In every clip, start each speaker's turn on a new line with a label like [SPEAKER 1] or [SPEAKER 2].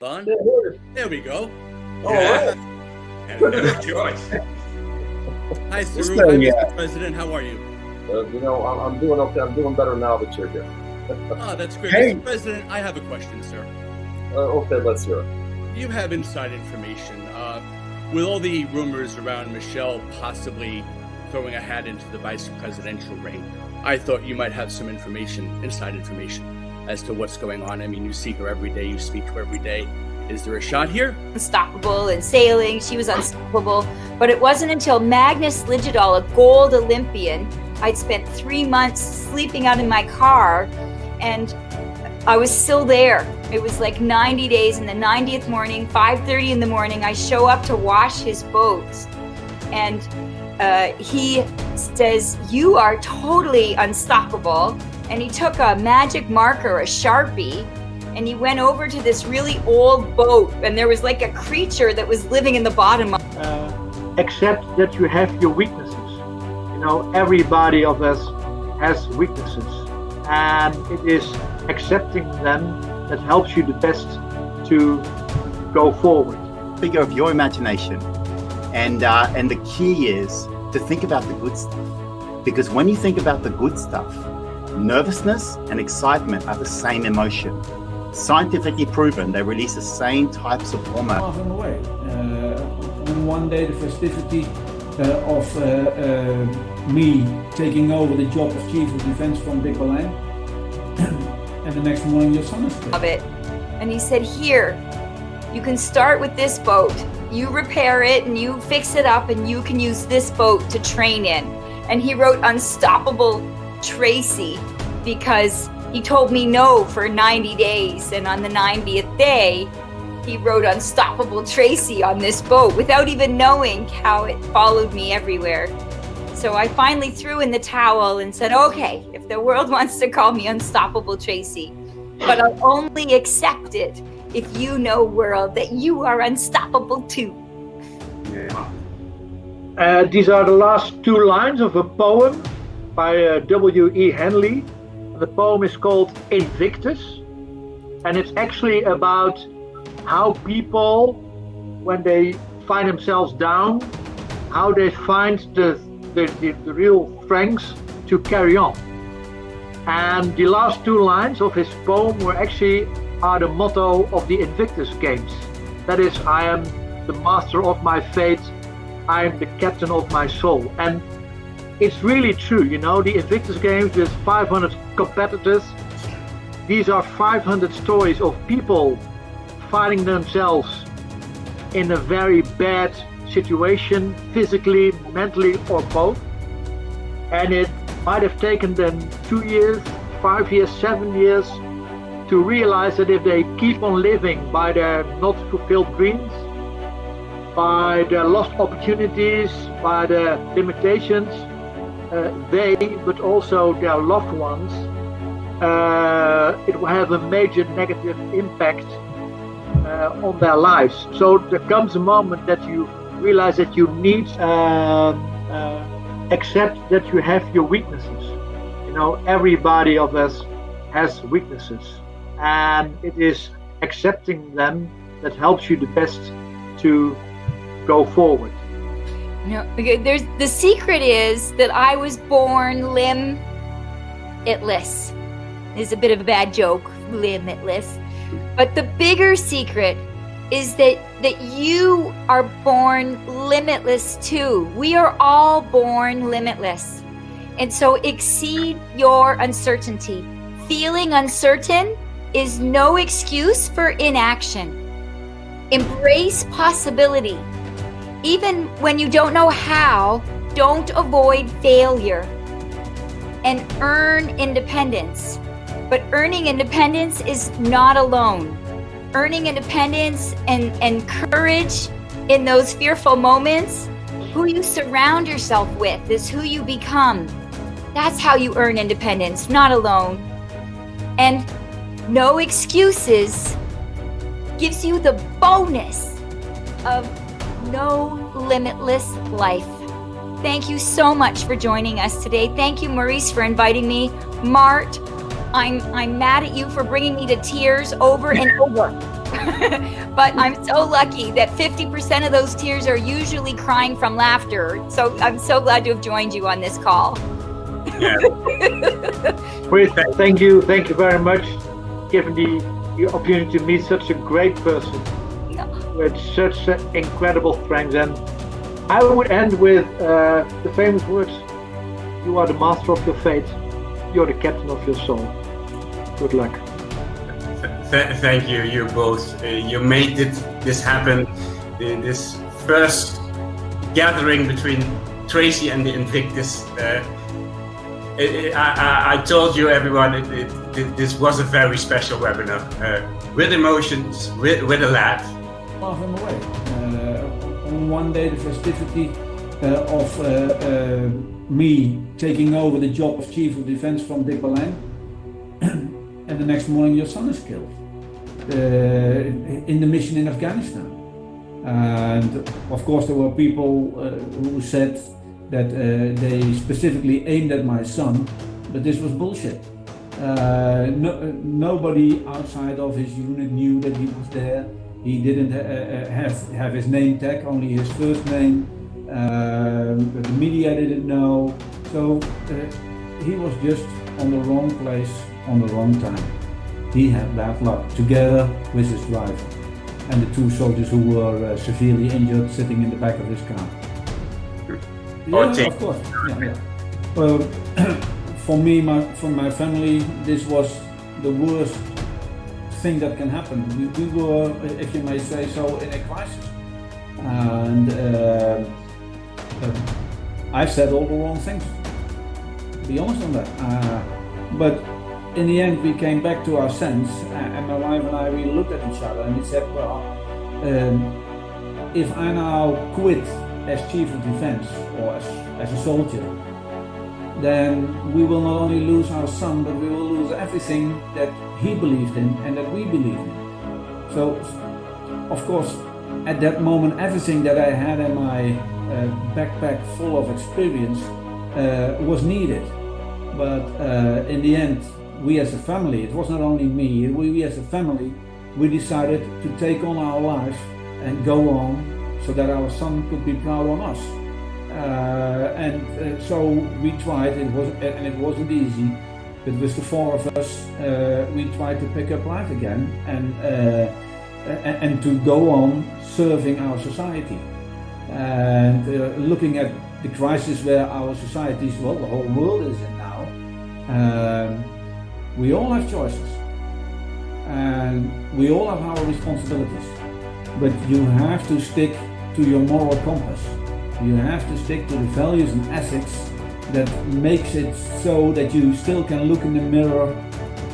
[SPEAKER 1] Fun.
[SPEAKER 2] Yeah, here.
[SPEAKER 1] There we go.
[SPEAKER 2] All right.
[SPEAKER 3] And no choice.
[SPEAKER 1] Hi, Saru.
[SPEAKER 2] So,
[SPEAKER 1] Hi,
[SPEAKER 2] yeah.
[SPEAKER 1] Mr. President. How are you?
[SPEAKER 2] I'm doing okay. I'm doing better now that you're here.
[SPEAKER 1] Oh, that's great.
[SPEAKER 2] Hey.
[SPEAKER 1] Mr. President, I have a question, sir.
[SPEAKER 2] Okay, let's hear it.
[SPEAKER 1] You have inside information. With all the rumors around Michelle possibly throwing a hat into the vice presidential ring, I thought you might have some inside information as to what's going on. I mean, you see her every day, you speak to her every day. Is there a shot here?
[SPEAKER 4] Unstoppable in sailing, she was unstoppable. But it wasn't until Magnus Ligidal, a gold Olympian, I'd spent 3 months sleeping out in my car, and I was still there. It was like 90 days, and the 90th morning, 5:30 in the morning, I show up to wash his boats. And he says, "You are totally unstoppable." And he took a magic marker, a Sharpie, and he went over to this really old boat, and there was like a creature that was living in the bottom.
[SPEAKER 5] Accept that you have your weaknesses. Everybody of us has weaknesses, and it is accepting them that helps you the best to go forward.
[SPEAKER 6] Figure of your imagination, and the key is to think about the good stuff, because when you think about the good stuff, nervousness and excitement are the same emotion. Scientifically proven, they release the same types of hormones.
[SPEAKER 7] On the way. On one day, the festivity of me taking over the job of Chief of Defense from Dick Berlijn, and the next morning your son is dead.
[SPEAKER 4] Of it. And he said, "Here, you can start with this boat. You repair it and you fix it up, and you can use this boat to train in." And he wrote Unstoppable Tracy because he told me no for 90 days. And on the 90th day, he wrote Unstoppable Tracy on this boat without even knowing how it followed me everywhere. So I finally threw in the towel and said, okay, if the world wants to call me Unstoppable Tracy, but I'll only accept it if you know, world, that you are unstoppable too.
[SPEAKER 5] These are the last 2 lines of a poem by W.E. Henley. The poem is called Invictus, and it's actually about how people, when they find themselves down, how they find the real strength to carry on. And the last 2 lines of his poem are the motto of the Invictus Games. That is, I am the master of my fate, I am the captain of my soul. And it's really true, the Invictus Games with 500 competitors. These are 500 stories of people finding themselves in a very bad situation, physically, mentally, or both. And it might have taken them 2 years, 5 years, 7 years to realize that if they keep on living by their not fulfilled dreams, by their lost opportunities, by their limitations, they, but also their loved ones, it will have a major negative impact on their lives. So there comes a moment that you realize that you need accept that you have your weaknesses. Everybody of us has weaknesses, and it is accepting them that helps you the best to go forward.
[SPEAKER 4] There's the secret is that I was born limitless. It's a bit of a bad joke, limitless. But the bigger secret is that you are born limitless too. We are all born limitless. And so exceed your uncertainty. Feeling uncertain is no excuse for inaction. Embrace possibility. Even when you don't know how, don't avoid failure. And earn independence. But earning independence is not alone. Earning independence and courage in those fearful moments, who you surround yourself with is who you become. That's how you earn independence, not alone. And no excuses gives you the bonus of no limitless life. Thank you so much for joining us today. Thank you, Maurice, for inviting me. Mart, I'm mad at you for bringing me to tears over and over. But I'm so lucky that 50% of those tears are usually crying from laughter. So I'm so glad to have joined you on this call.
[SPEAKER 3] Yeah.
[SPEAKER 5] Chris, thank you very much, given the opportunity to meet such a great person with such incredible strength. And I would end with the famous words: "You are the master of your fate. You're the captain of your soul." Good luck.
[SPEAKER 3] Thank you, you both. You made this happen. This first gathering between Tracy and the Invictus. I told you, everyone, this was a very special webinar. With emotions, with a laugh.
[SPEAKER 7] Laugh him away. On one day, the festivity of me taking over the job of Chief of Defense from Dick Berlin, and the next morning your son is killed in the mission in Afghanistan. And of course there were people who said that they specifically aimed at my son, but this was bullshit. Nobody outside of his unit knew that he was there. He didn't have his name tag, only his first name. The media didn't know. So he was just on the wrong place on the wrong time. He had bad luck, together with his driver and the two soldiers who were severely injured sitting in the back of his car. Yeah, of course. Yeah. For me, for my family, this was the worst thing that can happen. We were, if you may say so, in a crisis. And I said all the wrong things, to be honest on that. But in the end, we came back to our sense, and my wife and I, we looked at each other and we said, well, if I now quit as Chief of Defense or as a soldier, then we will not only lose our son, but we will lose everything that he believed in and that we believed in. So, of course, at that moment, everything that I had in my backpack full of experience was needed. But in the end, we as a family, it was not only me, we as a family, we decided to take on our life and go on so that our son could be proud on us. So we tried, and it wasn't easy, but with the four of us, we tried to pick up life again and to go on serving our society. And looking at the crisis where our societies, well, the whole world is in now, we all have choices and we all have our responsibilities, but you have to stick to your moral compass. You have to stick to the values and ethics that makes it so that you still can look in the mirror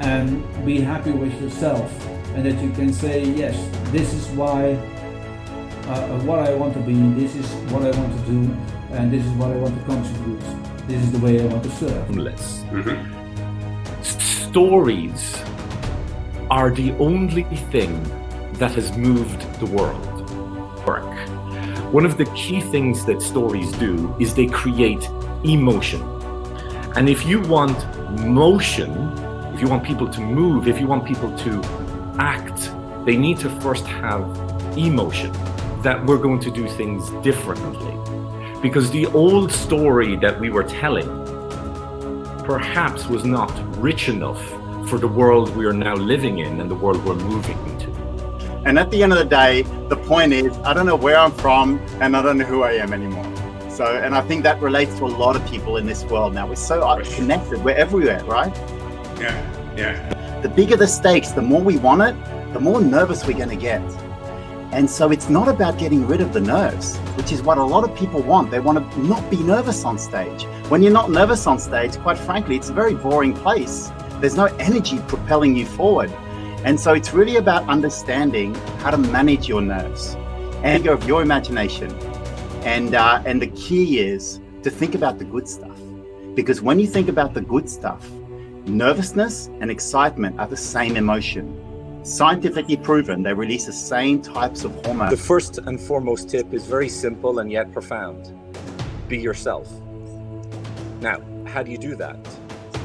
[SPEAKER 7] and be happy with yourself, and that you can say, yes, this is why what I want to be, this is what I want to do, and this is what I want to contribute. This is the way I want to serve.
[SPEAKER 3] Mm-hmm.
[SPEAKER 8] Stories are the only thing that has moved the world. One of the key things that stories do is they create emotion. And if you want motion, if you want people to move, if you want people to act, they need to first have emotion, that we're going to do things differently. Because the old story that we were telling perhaps was not rich enough for the world we are now living in and the world we're moving into.
[SPEAKER 6] And at the end of the day, the point is, I don't know where I'm from and I don't know who I am anymore. So, and I think that relates to a lot of people in this world now. We're so connected, we're everywhere, right?
[SPEAKER 3] Yeah.
[SPEAKER 6] The bigger the stakes, the more we want it, the more nervous we're going to get. And so it's not about getting rid of the nerves, which is what a lot of people want. They want to not be nervous on stage. When you're not nervous on stage, quite frankly, it's a very boring place. There's no energy propelling you forward. And so it's really about understanding how to manage your nerves and of your imagination. And the key is to think about the good stuff. Because when you think about the good stuff, nervousness and excitement are the same emotion. Scientifically proven, they release the same types of hormones.
[SPEAKER 9] The first and foremost tip is very simple and yet profound. Be yourself. Now, how do you do that?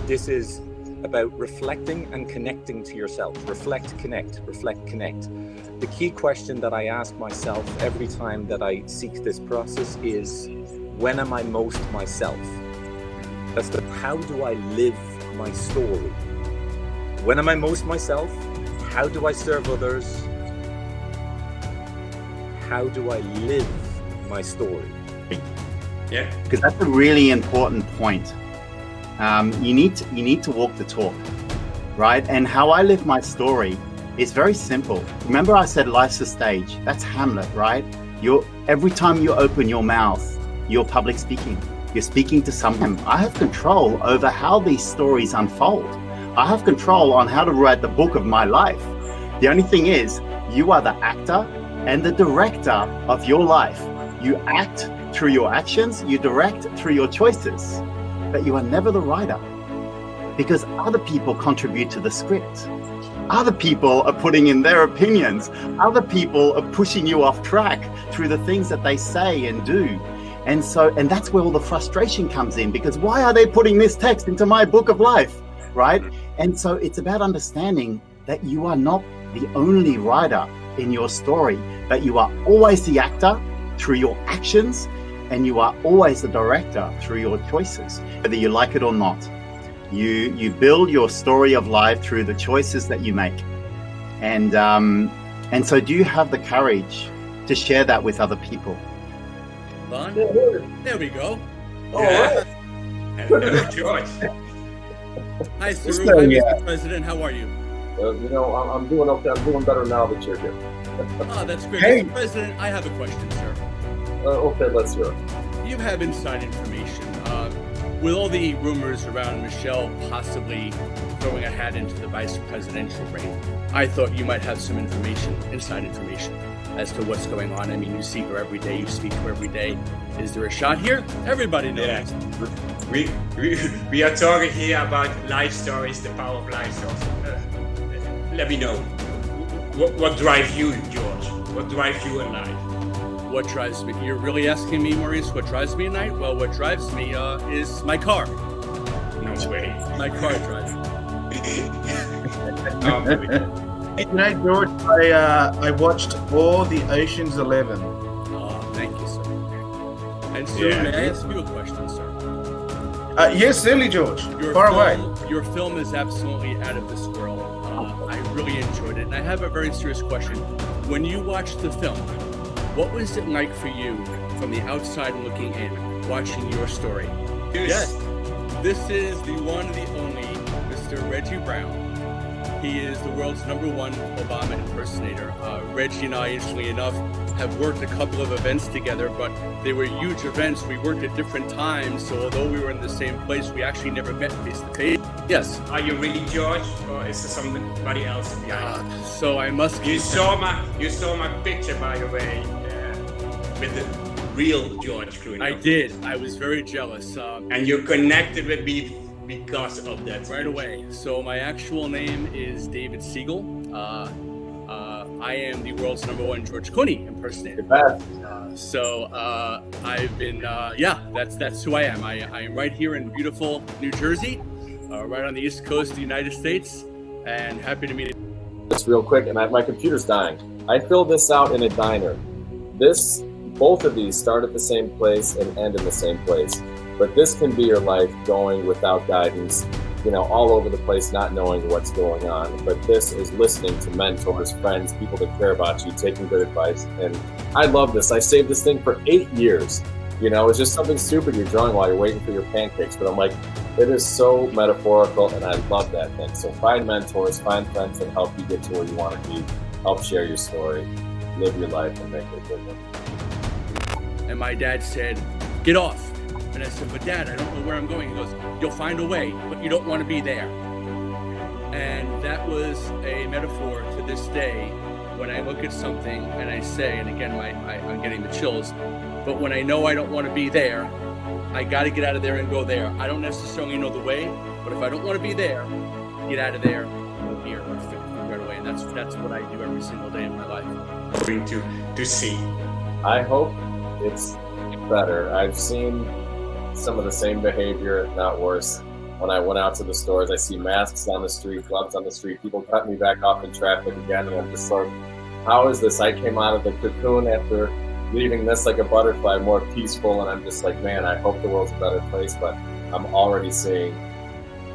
[SPEAKER 9] This is about reflecting and connecting to yourself. Reflect, connect, reflect, connect. The key question that I ask myself every time that I seek this process is, when am I most myself? That's the how do I live my story? When am I most myself? How do I serve others? How do I live my story?
[SPEAKER 3] Yeah.
[SPEAKER 6] Because that's a really important point. You need to walk the talk, right? And how I live my story is very simple. Remember I said life's a stage. That's Hamlet, right? Every time you open your mouth, you're public speaking. You're speaking to someone. I have control over how these stories unfold. I have control on how to write the book of my life. The only thing is, you are the actor and the director of your life. You act through your actions, you direct through your choices, but you are never the writer, because other people contribute to the script. Other people are putting in their opinions. Other people are pushing you off track through the things that they say and do. And that's where all the frustration comes in, because why are they putting this text into my book of life, right? And so it's about understanding that you are not the only writer in your story, but you are always the actor through your actions, and you are always the director through your choices, whether you like it or not. You build your story of life through the choices that you make. And so do you have the courage to share that with other people?
[SPEAKER 1] Don? There we go.
[SPEAKER 3] Yeah. George.
[SPEAKER 1] Hi, Saru. Hi, Mr. President. How are you?
[SPEAKER 2] I'm doing okay. I'm doing better now that you're here.
[SPEAKER 1] Oh, that's great.
[SPEAKER 5] Hey.
[SPEAKER 1] Mr. President, I have a question, sir.
[SPEAKER 2] Okay, let's hear it.
[SPEAKER 1] You have inside information. With all the rumors around Michelle possibly throwing a hat into the vice presidential race, I thought you might have some inside information, as to what's going on. I mean, you see her every day, you speak to her every day. Is there a shot here? Everybody knows.
[SPEAKER 3] Yeah. We are talking here about life stories, the power of life stories. Let me know. What drives you, George? What drives you in life?
[SPEAKER 1] What drives me? You're really asking me, Maurice, what drives me at night? Well, what drives me is my car.
[SPEAKER 3] No way.
[SPEAKER 1] My car drives me.
[SPEAKER 10] You know, George, I watched all the Ocean's 11.
[SPEAKER 1] Oh, thank you, sir. And sir, may I ask you a question, sir?
[SPEAKER 10] Yes, certainly, George. Far away.
[SPEAKER 1] Your film is absolutely out of this world. I really enjoyed it. And I have a very serious question. When you watched the film, what was it like for you from the outside looking in, watching your story? Yes, this is the one, the only Mr. Reggie Brown. He is the world's #1 Obama impersonator. Reggie and I, interestingly enough, have worked a couple of events together, but they were huge events. We worked at different times, so although we were in the same place, we actually never met face to face. Yes.
[SPEAKER 3] Are you really George, or is there somebody else behind?
[SPEAKER 1] So I must.
[SPEAKER 3] You saw my picture, by the way, with the real George Clooney.
[SPEAKER 1] I did. I was very jealous.
[SPEAKER 3] And you connected with me because of that.
[SPEAKER 1] Right away. So my actual name is David Siegel. I am the world's #1 George Clooney impersonator. I've been, that's who I am. I am right here in beautiful New Jersey, right on the East Coast of the United States, and happy to meet you.
[SPEAKER 2] Just real quick, and my computer's dying. I filled this out in a diner. Both of these start at the same place and end in the same place. But this can be your life going without guidance, all over the place, not knowing what's going on. But this is listening to mentors, friends, people that care about you, taking good advice. And I love this. I saved this thing for 8 years. It's just something stupid you're drawing while you're waiting for your pancakes. But I'm like, it is so metaphorical, and I love that thing. So find mentors, find friends that help you get to where you want to be, help share your story, live your life, and make it a good one.
[SPEAKER 1] And my dad said, get off. And I said, but Dad, I don't know where I'm going. He goes, you'll find a way, but you don't want to be there. And that was a metaphor to this day when I look at something and I say, and again, I'm getting the chills, but when I know I don't want to be there, I got to get out of there and go there. I don't necessarily know the way, but if I don't want to be there, get out of there, go here, or fit right away. And that's what I do every single day of my life.
[SPEAKER 3] Going to see.
[SPEAKER 2] I hope it's better. I've seen some of the same behavior, if not worse. when I went out to the stores. I see masks on the street, gloves on the street, people cut me back off in traffic again, and I'm just like, how is this? I came out of the cocoon after leaving this like a butterfly, more peaceful, and I'm just like, man, I hope the world's a better place, but I'm already seeing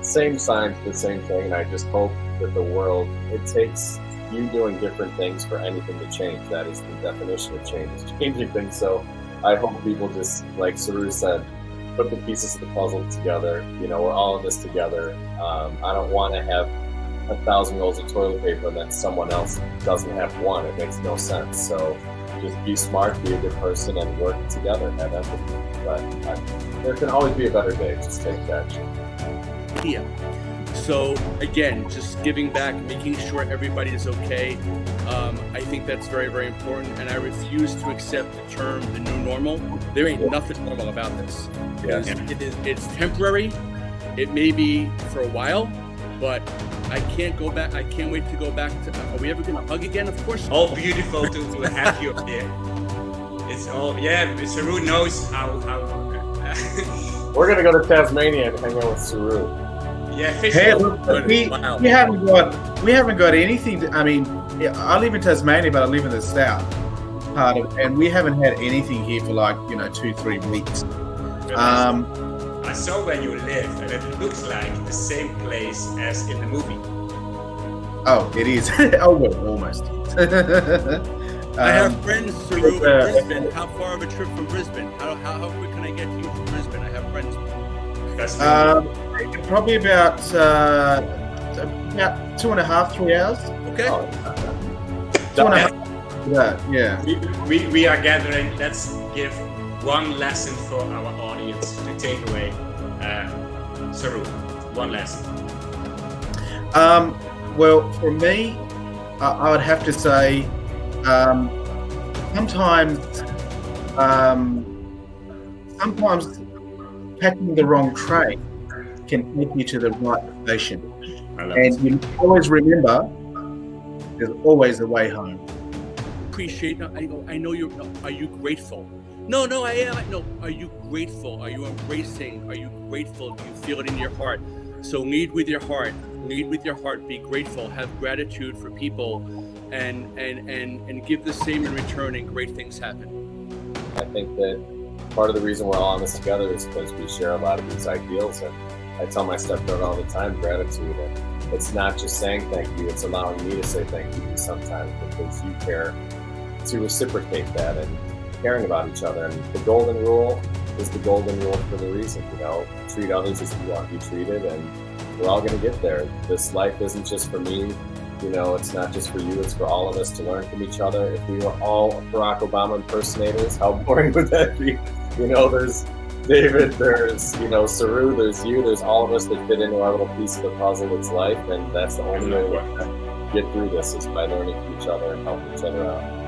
[SPEAKER 2] same signs for the same thing, and I just hope that the world, it takes you doing different things for anything to change. That is the definition of change, is changing things. So I hope people just, like Saru said, put the pieces of the puzzle together. You know, we're all in this together. I don't want to have 1,000 rolls of toilet paper and then someone else doesn't have one. It makes no sense. So just be smart, be a good person, and work together, have empathy. But there can always be a better day. Just take that.
[SPEAKER 1] Yeah. So again, just giving back, making sure everybody is okay. I think that's very, very important, and I refuse to accept the term the new normal. There ain't nothing normal about this.
[SPEAKER 2] Yes.
[SPEAKER 1] It's temporary. It may be for a while, but I can't go back. I can't wait to go back to. Are we ever going to hug again? Of course.
[SPEAKER 11] All beautiful to have you up there. It's all, yeah. Saru knows how.
[SPEAKER 2] We're gonna go to Tasmania and hang out with Saru.
[SPEAKER 11] Yeah,
[SPEAKER 10] Hey, look, we haven't got anything. I mean, I live in Tasmania, but I live in the south part of, and we haven't had anything here for like 2-3 weeks.
[SPEAKER 11] I saw where you live, and it looks like the same place as in the movie.
[SPEAKER 10] Oh, it is. Oh, well, almost.
[SPEAKER 1] I have friends, Saru, in Brisbane. How far of a trip from Brisbane? How quick can I get to you from Brisbane? I have friends.
[SPEAKER 10] Probably about 2.5, 3 hours.
[SPEAKER 1] Okay.
[SPEAKER 10] 2.5. Yeah.
[SPEAKER 11] We are gathering. Let's give one lesson for our audience to take away. Saru, one lesson.
[SPEAKER 10] Well, for me, I would have to say, sometimes catching the wrong train can take you to the right station. And you always remember, there's always a way home.
[SPEAKER 1] Appreciate. I know you're. Are you grateful? No, I am. No, are you grateful? Are you embracing? Are you grateful? Do you feel it in your heart? So lead with your heart. Lead with your heart. Be grateful. Have gratitude for people, and give the same in return, and great things happen.
[SPEAKER 2] I think that part of the reason we're all on this together is because we share a lot of these ideals, and I tell my stepdaughter all the time, gratitude. And it's not just saying thank you; it's allowing me to say thank you sometimes because you care to reciprocate that and caring about each other. And the golden rule is the golden rule for the reason, treat others as you want to be treated, and we're all going to get there. This life isn't just for me, it's not just for you, it's for all of us to learn from each other. If we were all Barack Obama impersonators, how boring would that be? There's David, there's, Saru, there's you, there's all of us that fit into our little piece of the puzzle that's life, and that's the only way we're going to get through this is by learning from each other and helping each other out.